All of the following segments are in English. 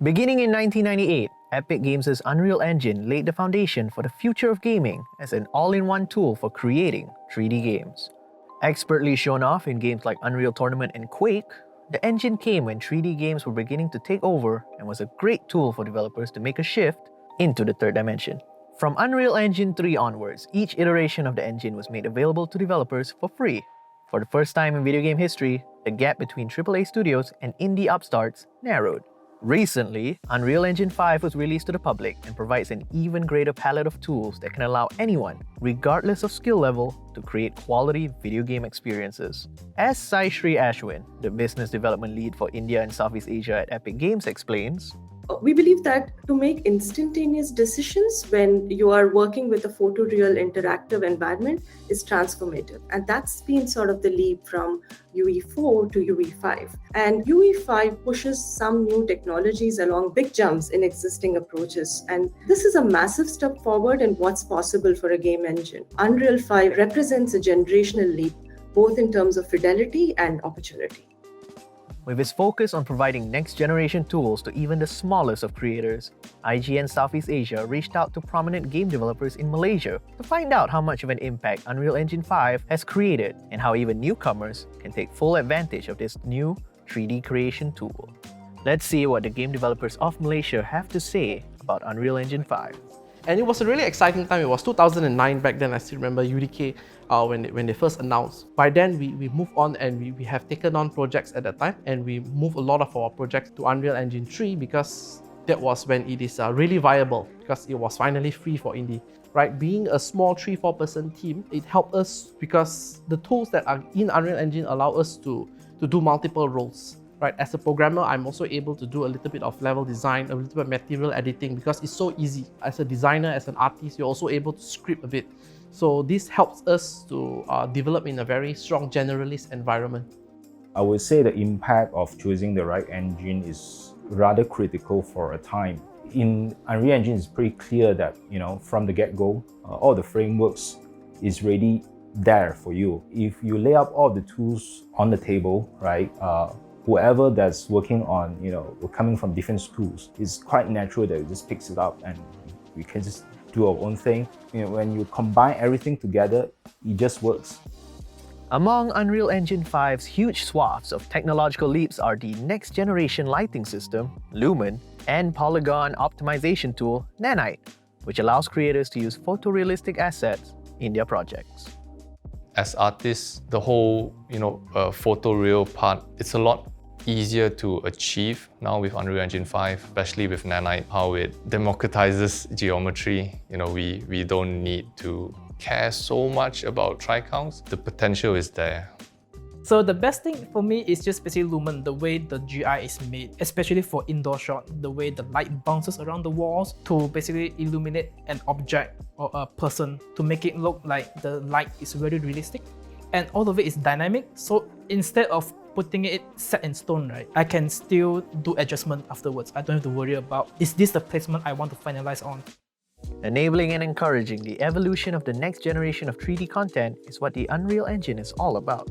Beginning in 1998, Epic Games' Unreal Engine laid the foundation for the future of gaming as an all-in-one tool for creating 3D games. Expertly shown off in games like Unreal Tournament and Quake, the engine came when 3D games were beginning to take over and was a great tool for developers to make a shift into the third dimension. From Unreal Engine 3 onwards, each iteration of the engine was made available to developers for free. For the first time in video game history, the gap between AAA studios and indie upstarts narrowed. Recently, Unreal Engine 5 was released to the public and provides an even greater palette of tools that can allow anyone, regardless of skill level, to create quality video game experiences. As Sai Sri Ashwin, the business development lead for India and Southeast Asia at Epic Games, explains, we believe that to make instantaneous decisions when you are working with a photoreal interactive environment is transformative. And that's been sort of the leap from UE4 to UE5. And UE5 pushes some new technologies along big jumps in existing approaches. And this is a massive step forward in what's possible for a game engine. Unreal 5 represents a generational leap, both in terms of fidelity and opportunity. With its focus on providing next-generation tools to even the smallest of creators, IGN Southeast Asia reached out to prominent game developers in Malaysia to find out how much of an impact Unreal Engine 5 has created and how even newcomers can take full advantage of this new 3D creation tool. Let's see what the game developers of Malaysia have to say about Unreal Engine 5. And it was a really exciting time. It was 2009 back then. I still remember UDK when they first announced. By then, we moved on and we have taken on projects at that time, and we moved a lot of our projects to Unreal Engine 3 because that was when it is really viable, because it was finally free for indie. Right? Being a small 3-4 person team, it helped us because the tools that are in Unreal Engine allow us to do multiple roles. Right, as a programmer, I'm also able to do a little bit of level design, a little bit of material editing because it's so easy. As a designer, as an artist, you're also able to script a bit. So this helps us to develop in a very strong generalist environment. I would say the impact of choosing the right engine is rather critical for a time. In Unreal Engine, it's pretty clear that from the get-go, all the frameworks is ready there for you. If you lay out all the tools on the table, right? Whoever that's working on, coming from different schools, it's quite natural that it just picks it up and we can just do our own thing. When you combine everything together, it just works. Among Unreal Engine 5's huge swaths of technological leaps are the next-generation lighting system, Lumen, and polygon optimization tool, Nanite, which allows creators to use photorealistic assets in their projects. As artists, the whole photoreal part, it's a lot easier to achieve now with Unreal Engine 5, especially with Nanite, how it democratizes geometry. We don't need to care so much about tricounts. The potential is there. So the best thing for me is just basically Lumen, the way the GI is made, especially for indoor shot, the way the light bounces around the walls to basically illuminate an object or a person to make it look like the light is very realistic. And all of it is dynamic, so instead of putting it set in stone, right, I can still do adjustment afterwards. I don't have to worry about, is this the placement I want to finalize on? Enabling and encouraging the evolution of the next generation of 3D content is what the Unreal Engine is all about.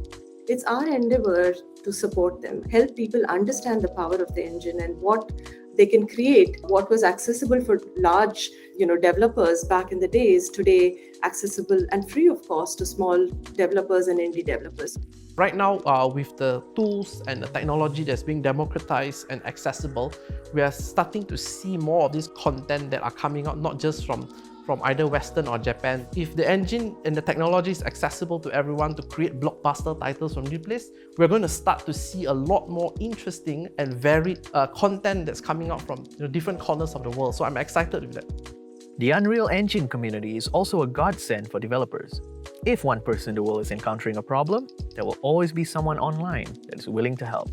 It's our endeavor to support them, help people understand the power of the engine and what they can create. What was accessible for large developers back in the days, today accessible and free of cost to small developers and indie developers. Right now, with the tools and the technology that's being democratized and accessible, we are starting to see more of this content that are coming out, not just from either Western or Japan. If the engine and the technology is accessible to everyone to create blockbuster titles from new place, we're going to start to see a lot more interesting and varied content that's coming out from different corners of the world. So I'm excited with that. The Unreal Engine community is also a godsend for developers. If one person in the world is encountering a problem, there will always be someone online that is willing to help.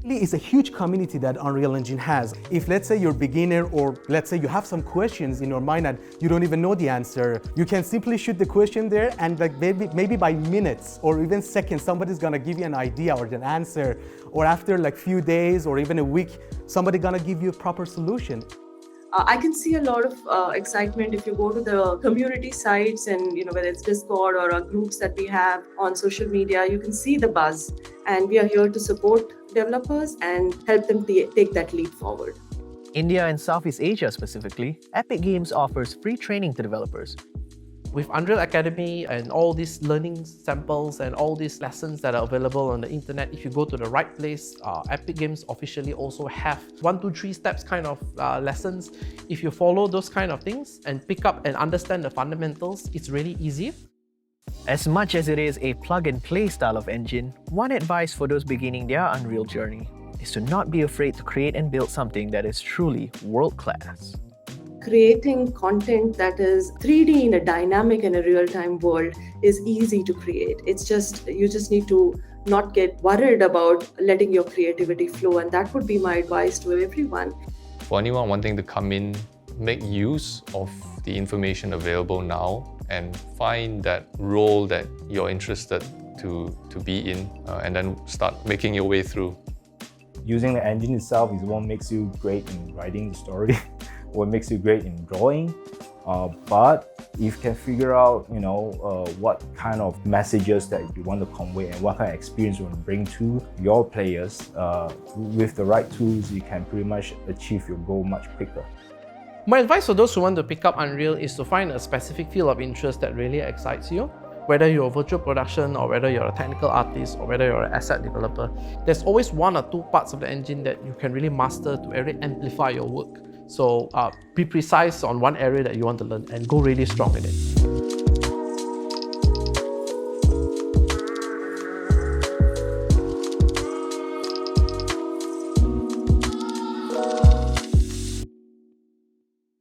It's a huge community that Unreal Engine has. If let's say you're a beginner or let's say you have some questions in your mind and you don't even know the answer, you can simply shoot the question there and maybe by minutes or even seconds, somebody's gonna give you an idea or an answer, or after few days or even a week, somebody's gonna give you a proper solution. I can see a lot of excitement if you go to the community sites and whether it's Discord or groups that we have on social media, you can see the buzz, and we are here to support developers and help them take that leap forward. India and Southeast Asia specifically, Epic Games offers free training to developers. With Unreal Academy and all these learning samples and all these lessons that are available on the internet, if you go to the right place, Epic Games officially also have 1, 2, 3 steps kind of lessons. If you follow those kind of things and pick up and understand the fundamentals, it's really easy. As much as it is a plug-and-play style of engine, one advice for those beginning their Unreal journey is to not be afraid to create and build something that is truly world-class. Creating content that is 3D in a dynamic and a real-time world is easy to create. You just need to not get worried about letting your creativity flow, and that would be my advice to everyone. For anyone wanting to come in, make use of the information available now and find that role that you're interested to be in, and then start making your way through. Using the engine itself is what makes you great in writing the story, what makes you great in drawing. But if you can figure out, what kind of messages that you want to convey and what kind of experience you want to bring to your players, with the right tools, you can pretty much achieve your goal much quicker. My advice for those who want to pick up Unreal is to find a specific field of interest that really excites you. Whether you're a virtual production or whether you're a technical artist or whether you're an asset developer, there's always 1 or 2 parts of the engine that you can really master to really amplify your work. So be precise on one area that you want to learn and go really strong in it.